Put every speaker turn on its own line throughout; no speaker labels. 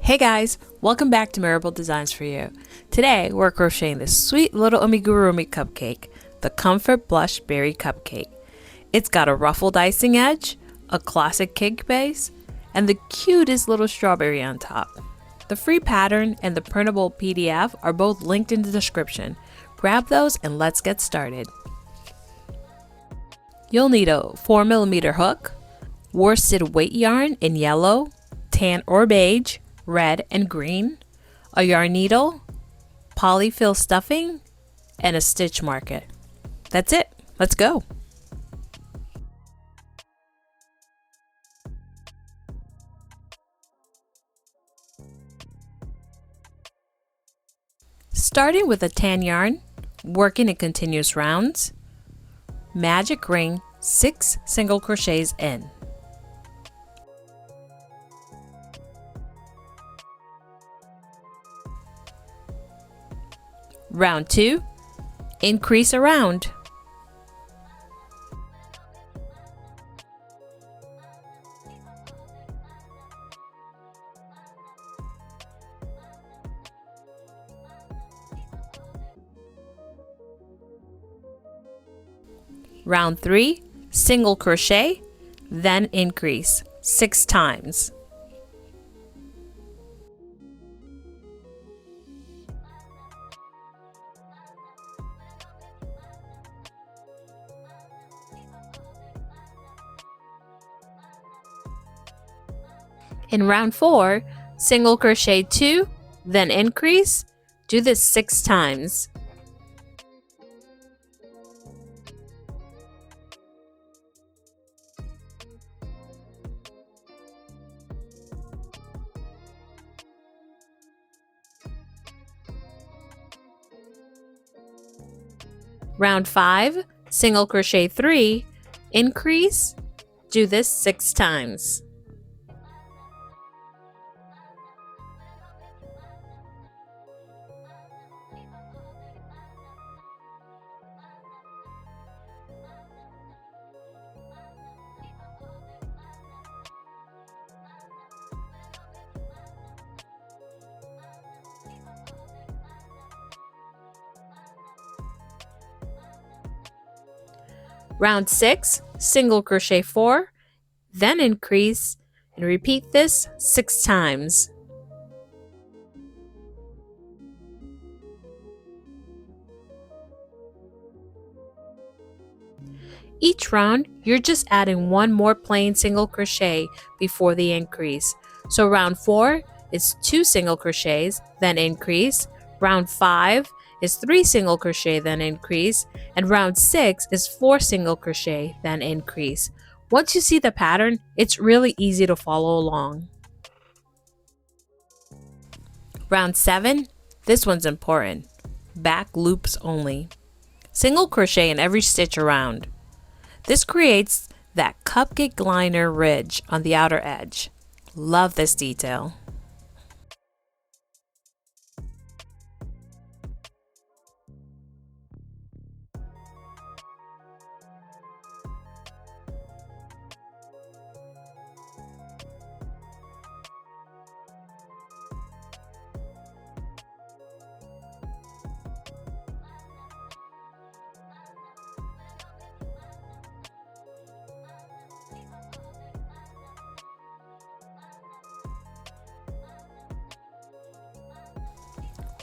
Hey guys, welcome back to Marable Designs for You. Today we're crocheting this sweet little amigurumi cupcake, the Comfort Blush Berry Cupcake. It's got a ruffled icing edge, a classic cake base, and the cutest little strawberry on top. The free pattern and the printable PDF are both linked in the description. Grab those and let's get started. You'll need a 4mm hook, worsted weight yarn in yellow, tan or beige, red and green, a yarn needle, polyfill stuffing, and a stitch marker. That's it. Let's go. Starting with a tan yarn, working in continuous rounds, magic ring 6 single crochets in. Round 2, increase a round. Round 3, single crochet, then increase 6 times. In round 4, single crochet 2, then increase. Do this 6 times. Round 5, single crochet 3, increase. Do this 6 times. Round 6, single crochet 4, then increase, and repeat this 6 times. Each round, you're just adding one more plain single crochet before the increase. So round 4 is 2 single crochets, then increase. Round 5 is 3 single crochet, then increase, and round 6 is 4 single crochet, then increase. Once you see the pattern, it's really easy to follow along. Round 7, this one's important. Back loops only. Single crochet in every stitch around. This creates that cupcake liner ridge on the outer edge. Love this detail.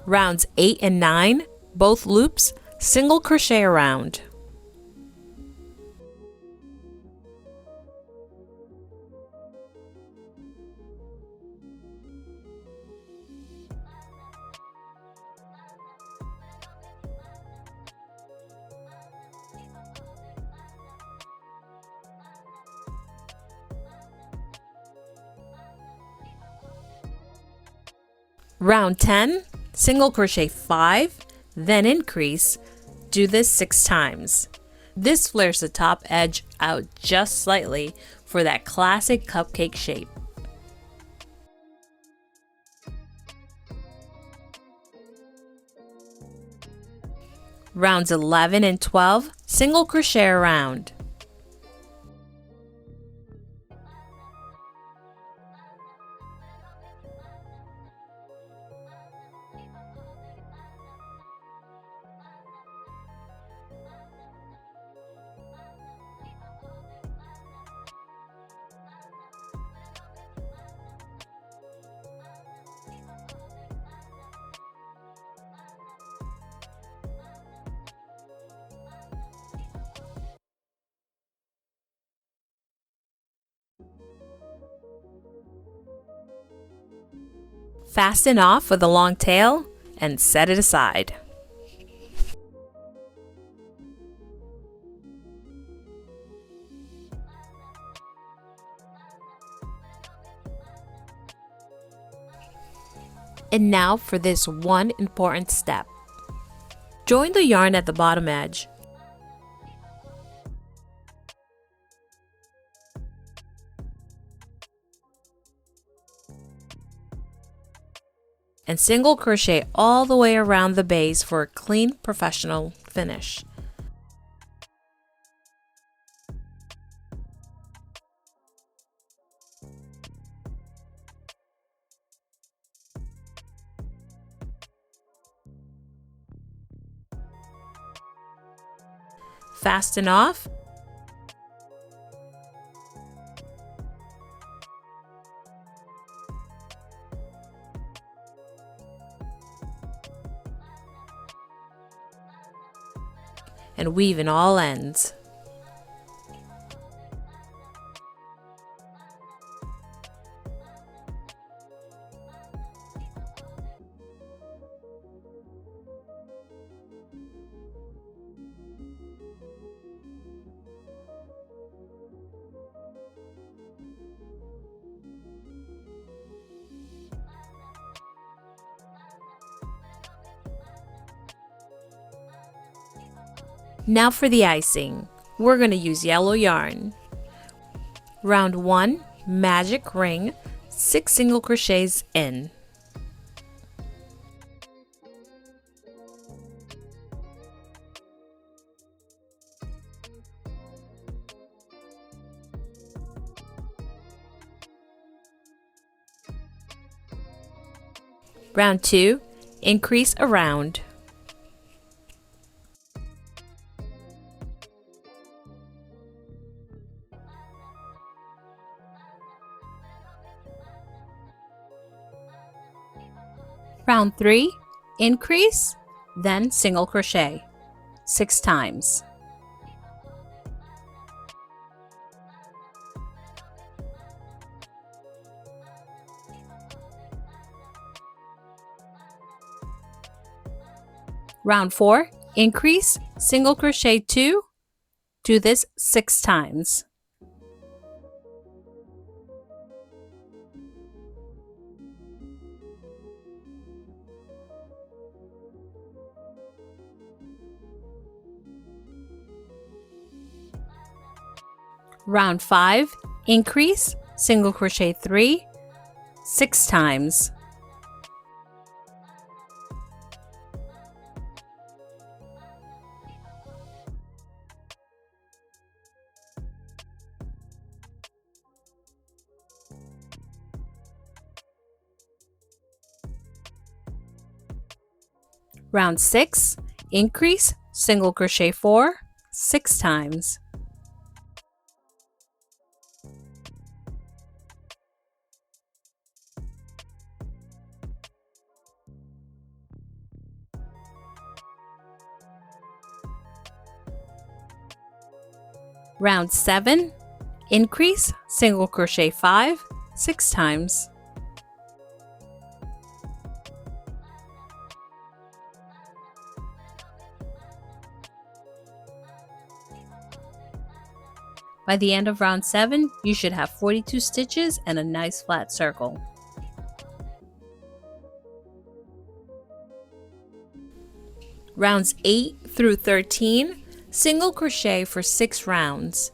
Rounds 8 and 9, both loops, single crochet around. Round 10, single crochet 5, then increase. Do this 6 times. This flares the top edge out just slightly for that classic cupcake shape. Rounds 11 and 12, single crochet around. Fasten off with a long tail and set it aside. And now for this one important step. Join the yarn at the bottom edge. And single crochet all the way around the base for a clean, professional finish. Fasten off. And weave in all ends. Now for the icing. We're going to use yellow yarn. Round 1, magic ring, 6 single crochets in. Round 2, increase a round. Round 3, increase, then single crochet 6 times. Round 4, increase, single crochet 2, do this 6 times. Round 5, increase, single crochet 3, 6 times. Round 6, increase, single crochet 4, 6 times. Round 7, increase, single crochet 5, 6 times. By the end of round 7, you should have 42 stitches and a nice flat circle. Rounds 8 through 13, single crochet for 6 rounds.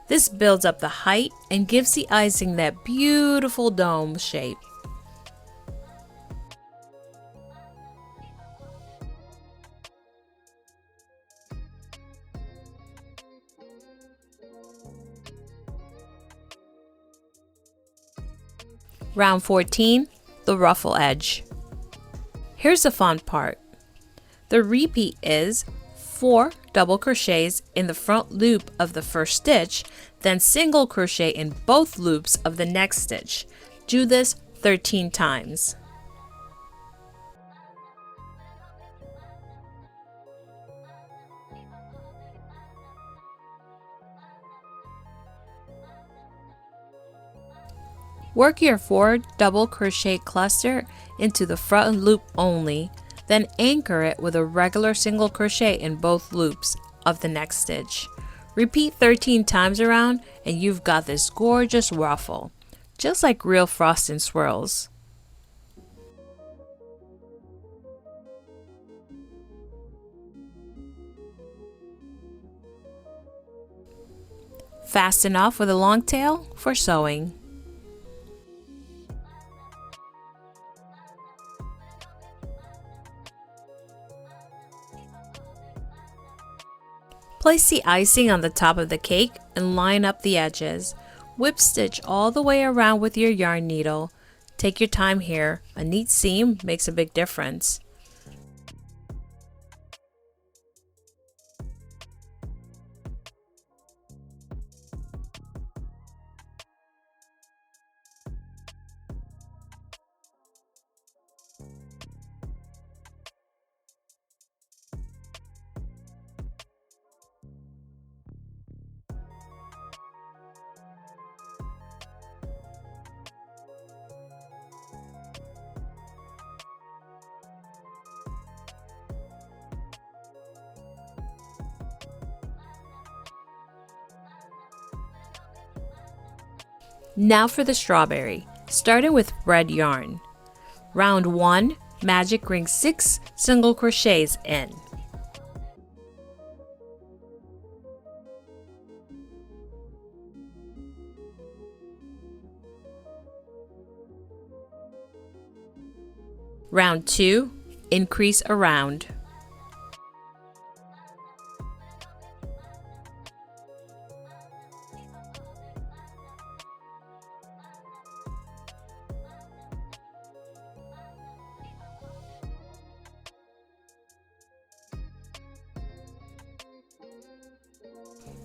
This builds up the height and gives the icing that beautiful dome shape. Round 14, the ruffle edge. Here's the fun part. The repeat is 4 double crochets in the front loop of the first stitch, then single crochet in both loops of the next stitch. Do this 13 times. Work your 4 double crochet cluster into the front loop only, then anchor it with a regular single crochet in both loops of the next stitch. Repeat 13 times around and you've got this gorgeous ruffle, just like real frost and swirls. Fasten off with a long tail for sewing. Place the icing on the top of the cake and line up the edges. Whip stitch all the way around with your yarn needle. Take your time here. A neat seam makes a big difference. Now for the strawberry, starting with red yarn. Round 1, magic ring 6 single crochets in. Round 2, increase around.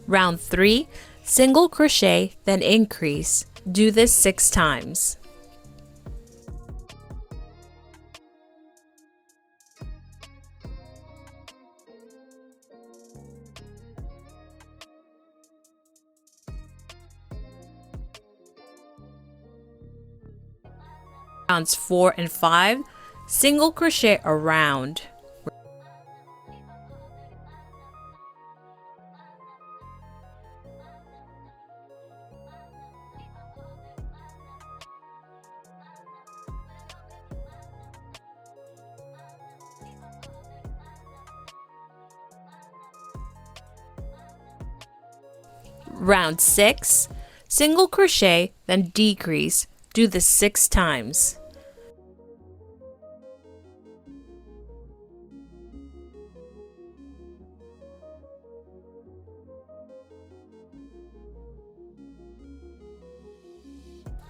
Round 3, single crochet, then increase. Do this 6 times. Rounds 4 and 5, single crochet around. Round 6, single crochet, then decrease. Do this 6 times.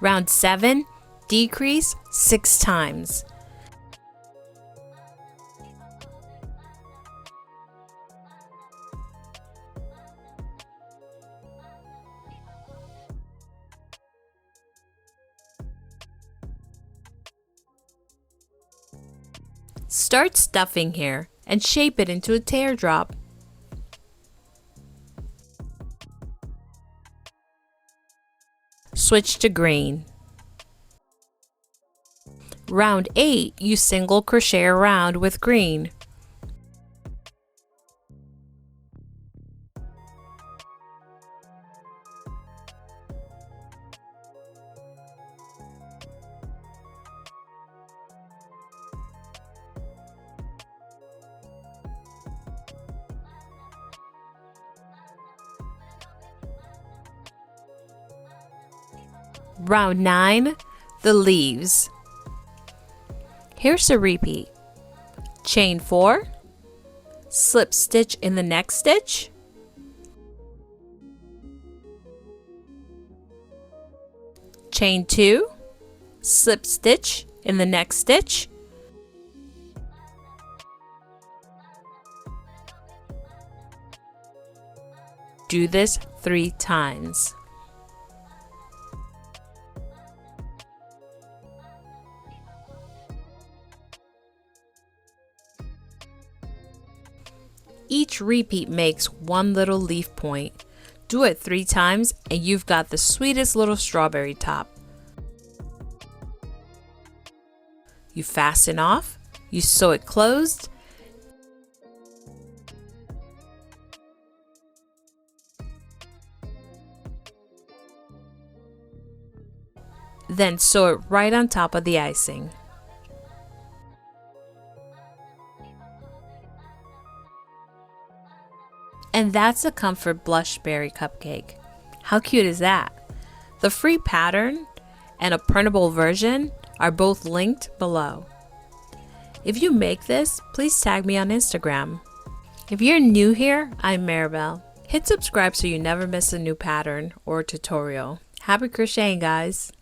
Round 7, decrease 6 times. Start stuffing here and shape it into a teardrop. Switch to green. Round 8, you single crochet around with green. Round 9, the leaves. Here's a repeat. Chain 4, slip stitch in the next stitch, chain 2, slip stitch in the next stitch, do this 3 times. Each repeat makes one little leaf point. Do it 3 times and you've got the sweetest little strawberry top. You fasten off, you sew it closed, then sew it right on top of the icing. And that's a Comfort Blush Berry Cupcake. How cute is that? The free pattern and a printable version are both linked below. If you make this, please tag me on Instagram. If you're new here, I'm Maribel. Hit subscribe so you never miss a new pattern or tutorial. Happy crocheting, guys!